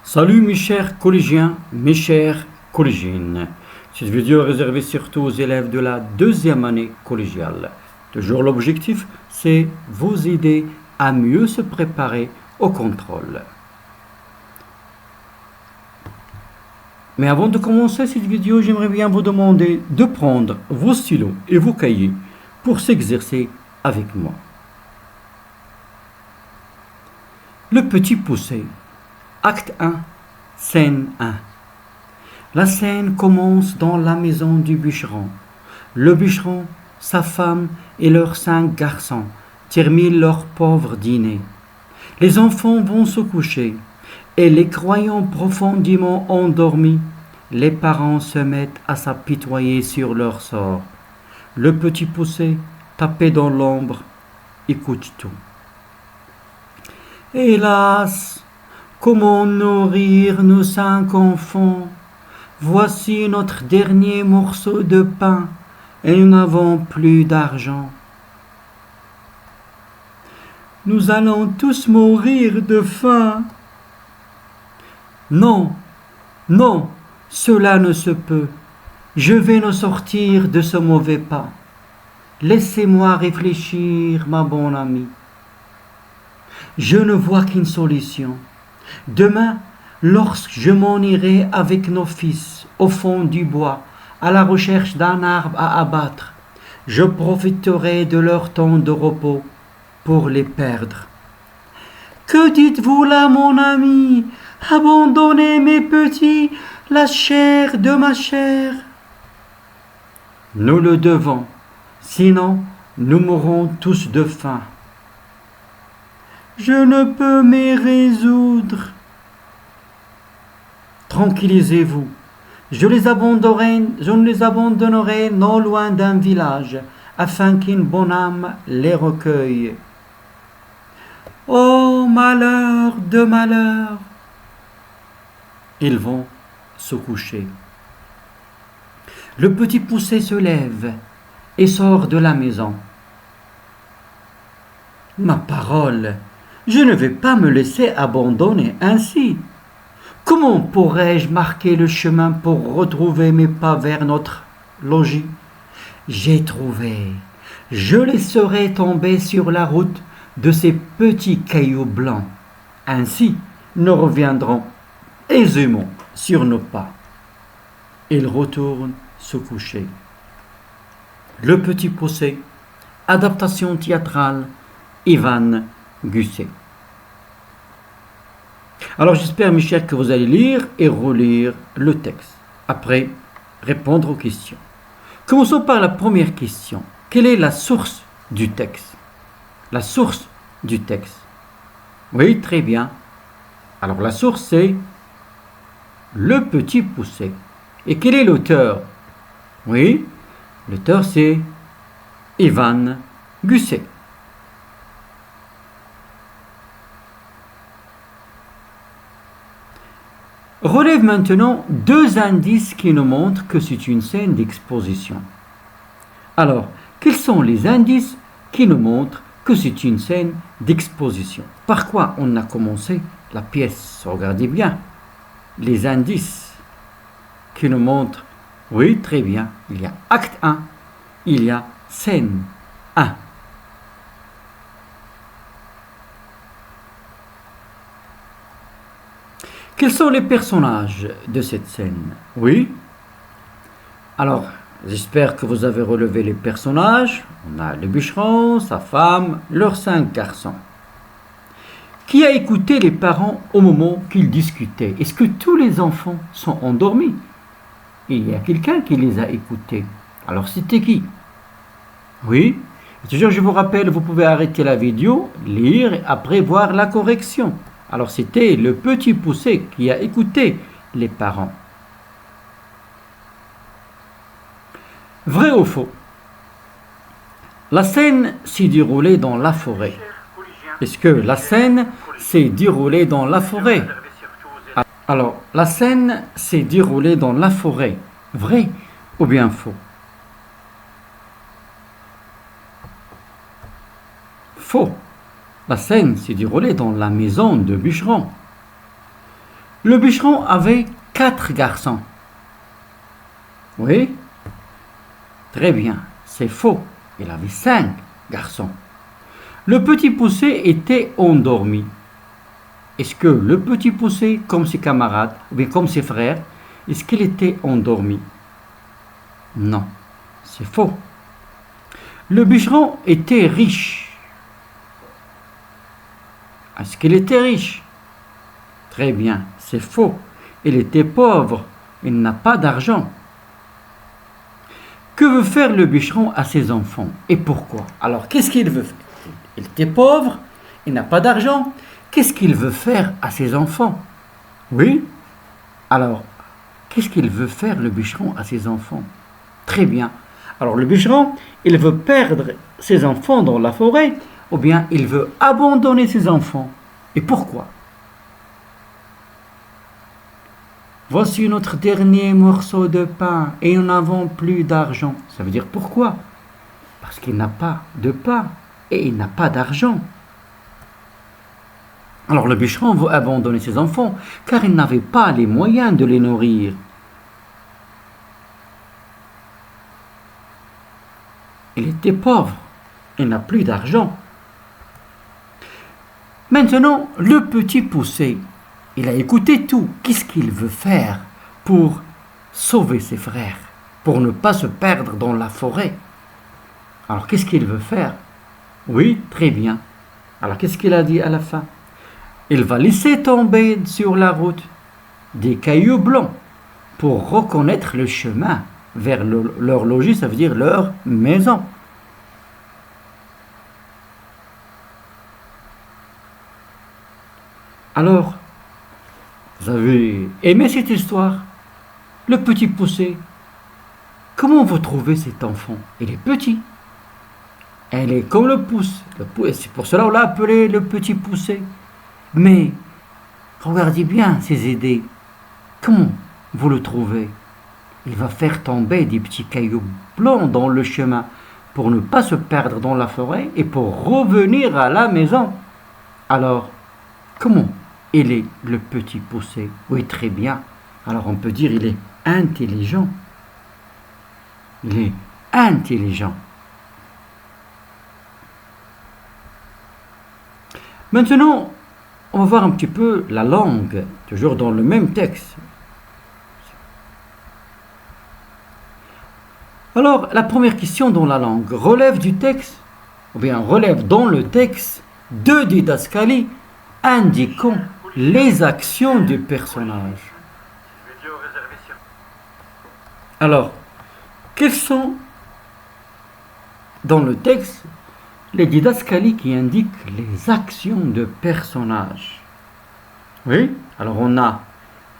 Salut mes chers collégiens, mes chères collégiennes. Cette vidéo est réservée surtout aux élèves de la deuxième année collégiale. Toujours l'objectif, c'est vous aider à mieux se préparer au contrôle. Mais avant de commencer cette vidéo, j'aimerais bien vous demander de prendre vos stylos et vos cahiers pour s'exercer avec moi. Le petit poussé. Acte 1, scène 1. La scène commence dans la maison du bûcheron. Le bûcheron, sa femme et leurs 5 garçons terminent leur pauvre dîner. Les enfants vont se coucher et les croyants profondément endormis, les parents se mettent à s'apitoyer sur leur sort. Le petit poussé, tapé dans l'ombre, écoute tout. Hélas! Comment nourrir nos 5 enfants? Voici notre dernier morceau de pain et nous n'avons plus d'argent. Nous allons tous mourir de faim. Non, non, cela ne se peut. Je vais nous sortir de ce mauvais pas. Laissez-moi réfléchir, ma bonne amie. Je ne vois qu'une solution. Demain, lorsque je m'en irai avec nos fils au fond du bois, à la recherche d'un arbre à abattre, je profiterai de leur temps de repos pour les perdre. Que dites-vous là, mon ami? Abandonnez mes petits, la chair de ma chair. Nous le devons, sinon nous mourrons tous de faim. Je ne peux m'y résoudre. Tranquillisez-vous, je ne les abandonnerai non loin d'un village, afin qu'une bonne âme les recueille. Oh malheur de malheur! Ils vont se coucher. Le petit poussé se lève et sort de la maison. Ma parole! Je ne vais pas me laisser abandonner ainsi. Comment pourrais-je marquer le chemin pour retrouver mes pas vers notre logis? J'ai trouvé. Je laisserai tomber sur la route de ces petits cailloux blancs. Ainsi, nous reviendrons aisément sur nos pas. Il retourne se coucher. Le petit poussé, adaptation théâtrale, Ivan Gusset. Alors j'espère mes chers que vous allez lire et relire le texte. Après, répondre aux questions. Commençons par la première question. Quelle est la source du texte? La source du texte. Oui, très bien. Alors la source c'est le petit poussé. Et quel est l'auteur? Oui, l'auteur c'est Ivan Gusset. Relève maintenant 2 indices qui nous montrent que c'est une scène d'exposition. Alors, quels sont les indices qui nous montrent que c'est une scène d'exposition? Par quoi on a commencé la pièce? Regardez bien. Les indices qui nous montrent, oui, très bien, il y a acte 1, il y a scène 1. Quels sont les personnages de cette scène? Oui. Alors, j'espère que vous avez relevé les personnages. On a le bûcheron, sa femme, leurs 5 garçons. Qui a écouté les parents au moment qu'ils discutaient? Est-ce que tous les enfants sont endormis? Il y a quelqu'un qui les a écoutés. Alors, c'était qui? Oui. Et toujours, je vous rappelle, vous pouvez arrêter la vidéo, lire et après voir la correction. Alors c'était le petit poussé qui a écouté les parents. Vrai ou faux? La scène s'est déroulée dans la forêt. Est-ce que la scène s'est déroulée dans la forêt? Alors, la scène s'est déroulée dans la forêt. Vrai ou bien faux? Faux. La scène s'est déroulée dans la maison de bûcheron. Le bûcheron avait 4 garçons. Oui? Très bien, c'est faux. Il avait 5 garçons. Le petit poucet était endormi. Est-ce que le petit poucet, comme ses camarades, ou bien comme ses frères, est-ce qu'il était endormi? Non, c'est faux. Le bûcheron était riche. Est-ce qu'il était riche? Très bien, c'est faux. Il était pauvre. Il n'a pas d'argent. Que veut faire le bûcheron à ses enfants et pourquoi? Alors, qu'est-ce qu'il veut faire? Il était pauvre, il n'a pas d'argent. Qu'est-ce qu'il veut faire à ses enfants? Oui? Alors, qu'est-ce qu'il veut faire le bûcheron à ses enfants? Très bien. Alors, le bûcheron, il veut perdre ses enfants dans la forêt ou bien il veut abandonner ses enfants. Et pourquoi? Voici notre dernier morceau de pain et nous n'avons plus d'argent. Ça veut dire pourquoi? Parce qu'il n'a pas de pain et il n'a pas d'argent. Alors le bûcheron veut abandonner ses enfants car il n'avait pas les moyens de les nourrir. Il était pauvre, il n'a plus d'argent. Maintenant, le petit poucet, il a écouté tout. Qu'est-ce qu'il veut faire pour sauver ses frères, pour ne pas se perdre dans la forêt? Alors, qu'est-ce qu'il veut faire? Oui, très bien. Alors, qu'est-ce qu'il a dit à la fin? Il va laisser tomber sur la route des cailloux blancs pour reconnaître le chemin vers leur logis, ça veut dire leur maison. Alors, vous avez aimé cette histoire? Le petit poucet. Comment vous trouvez cet enfant? Il est petit. Elle est comme le pouce. C'est pour cela qu'on l'a appelé le petit poucet. Mais, regardez bien ces idées. Comment vous le trouvez? Il va faire tomber des petits cailloux blancs dans le chemin pour ne pas se perdre dans la forêt et pour revenir à la maison. Alors, comment il est le petit poucet? Oui, très bien. Alors on peut dire il est intelligent. Il est intelligent. Maintenant, on va voir un petit peu la langue, toujours dans le même texte. Alors, la première question dans la langue relève du texte, ou bien relève dans le texte de didascalie indiquant les actions du personnage. Alors, quelles sont dans le texte les didascalies qui indiquent les actions de personnages? Oui, alors on a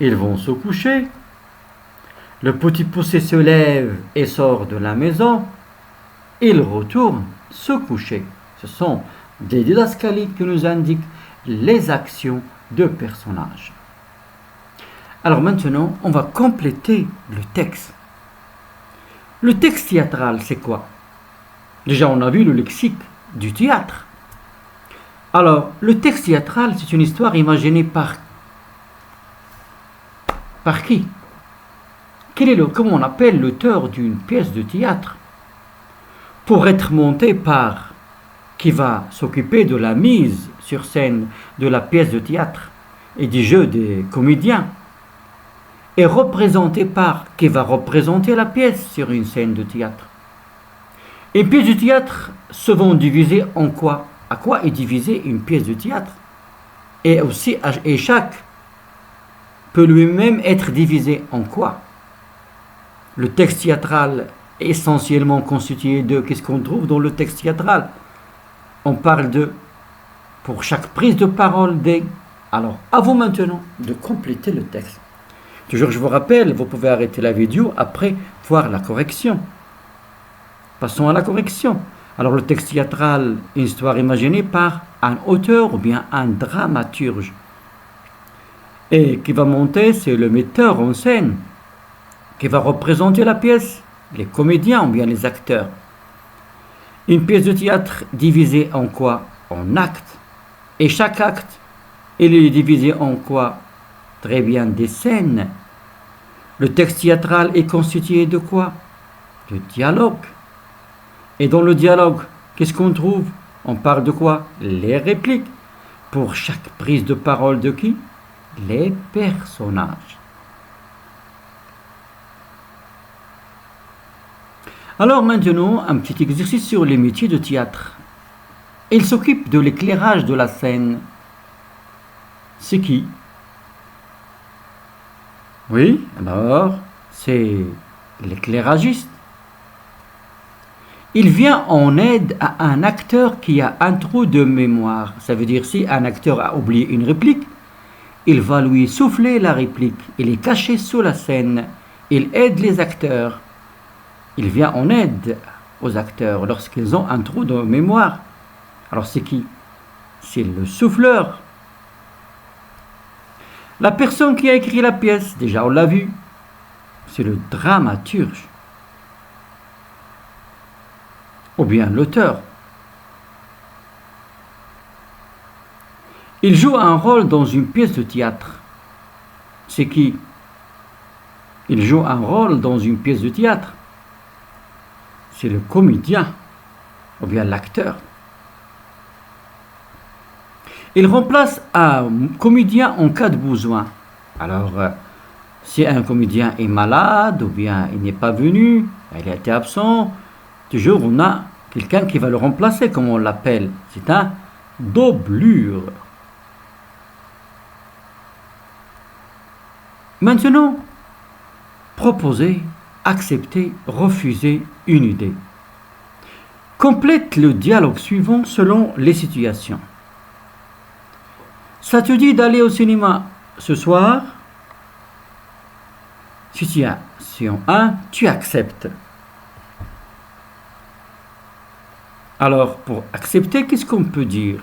ils vont se coucher, le petit poucet se lève et sort de la maison, il retourne se coucher. Ce sont des didascalies qui nous indiquent les actions de personnages. Alors maintenant, on va compléter le texte. Le texte théâtral, c'est quoi? Déjà, on a vu le lexique du théâtre. Alors, le texte théâtral, c'est une histoire imaginée par qui? Comment on appelle l'auteur d'une pièce de théâtre? Pour être monté par qui va s'occuper de la mise sur scène de la pièce de théâtre et du jeu des comédiens, et représenté par qui va représenter la pièce sur une scène de théâtre. Et pièces de théâtre se vont diviser en quoi? À quoi est divisée une pièce de théâtre? Et aussi, et chaque peut lui-même être divisé en quoi? Le texte théâtral est essentiellement constitué de, qu'est-ce qu'on trouve dans le texte théâtral? On parle de, pour chaque prise de parole, des. Alors, à vous maintenant de compléter le texte. Toujours, je vous rappelle, vous pouvez arrêter la vidéo après voir la correction. Passons à la correction. Alors, le texte théâtral, une histoire imaginée par un auteur ou bien un dramaturge. Et qui va monter, c'est le metteur en scène, qui va représenter la pièce, les comédiens ou bien les acteurs. Une pièce de théâtre divisée en quoi? En actes. Et chaque acte, il est divisé en quoi? très bien des scènes. Le texte théâtral est constitué de quoi? De dialogue. Et dans le dialogue, qu'est-ce qu'on trouve? On parle de quoi? Les répliques. Pour chaque prise de parole de qui? Les personnages. Alors maintenant, un petit exercice sur les métiers de théâtre. Il s'occupe de l'éclairage de la scène. C'est qui? Oui, alors, c'est l'éclairagiste. Il vient en aide à un acteur qui a un trou de mémoire. Ça veut dire si un acteur a oublié une réplique, il va lui souffler la réplique. Il est caché sous la scène. Il aide les acteurs. Il vient en aide aux acteurs lorsqu'ils ont un trou de mémoire. Alors c'est qui? C'est le souffleur. La personne qui a écrit la pièce, déjà on l'a vu, c'est le dramaturge. Ou bien l'auteur. Il joue un rôle dans une pièce de théâtre. C'est qui? Il joue un rôle dans une pièce de théâtre. C'est le comédien, ou bien l'acteur. Il remplace un comédien en cas de besoin. Alors, si un comédien est malade, ou bien il n'est pas venu, il a été absent, toujours on a quelqu'un qui va le remplacer, comme on l'appelle. C'est un doublure. Maintenant, proposer, accepter, refuser une idée. Complète le dialogue suivant selon les situations. Ça te dit d'aller au cinéma ce soir? Situation 1, tu acceptes. Alors, pour accepter, qu'est-ce qu'on peut dire?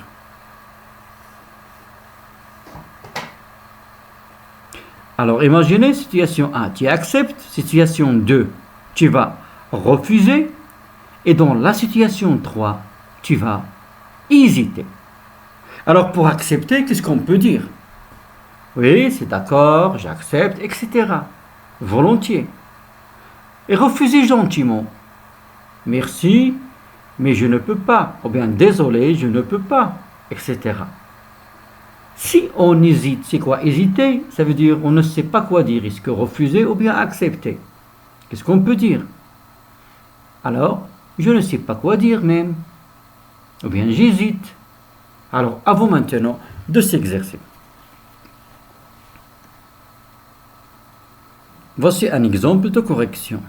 Alors, imaginez situation 1, tu acceptes. Situation 2, tu vas refuser. Et dans la situation 3, tu vas hésiter. Alors, pour accepter, qu'est-ce qu'on peut dire? Oui, c'est d'accord, j'accepte, etc. Volontiers. Et refuser gentiment. Merci, mais je ne peux pas. Ou bien, désolé, je ne peux pas, etc. Si on hésite, c'est quoi hésiter? Ça veut dire on ne sait pas quoi dire. Est-ce que refuser ou bien accepter? Qu'est-ce qu'on peut dire? Alors, je ne sais pas quoi dire même. Ou bien j'hésite. Alors, à vous maintenant de s'exercer. Voici un exemple de correction.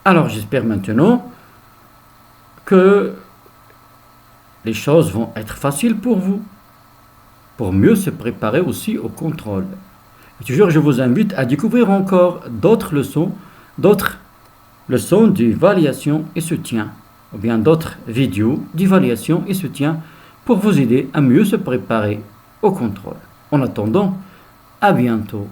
Alors, j'espère maintenant que les choses vont être faciles pour vous, pour mieux se préparer aussi au contrôle. Et toujours, je vous invite à découvrir encore d'autres leçons d'évaluation et soutien, ou bien d'autres vidéos d'évaluation et soutien pour vous aider à mieux se préparer au contrôle. En attendant, à bientôt.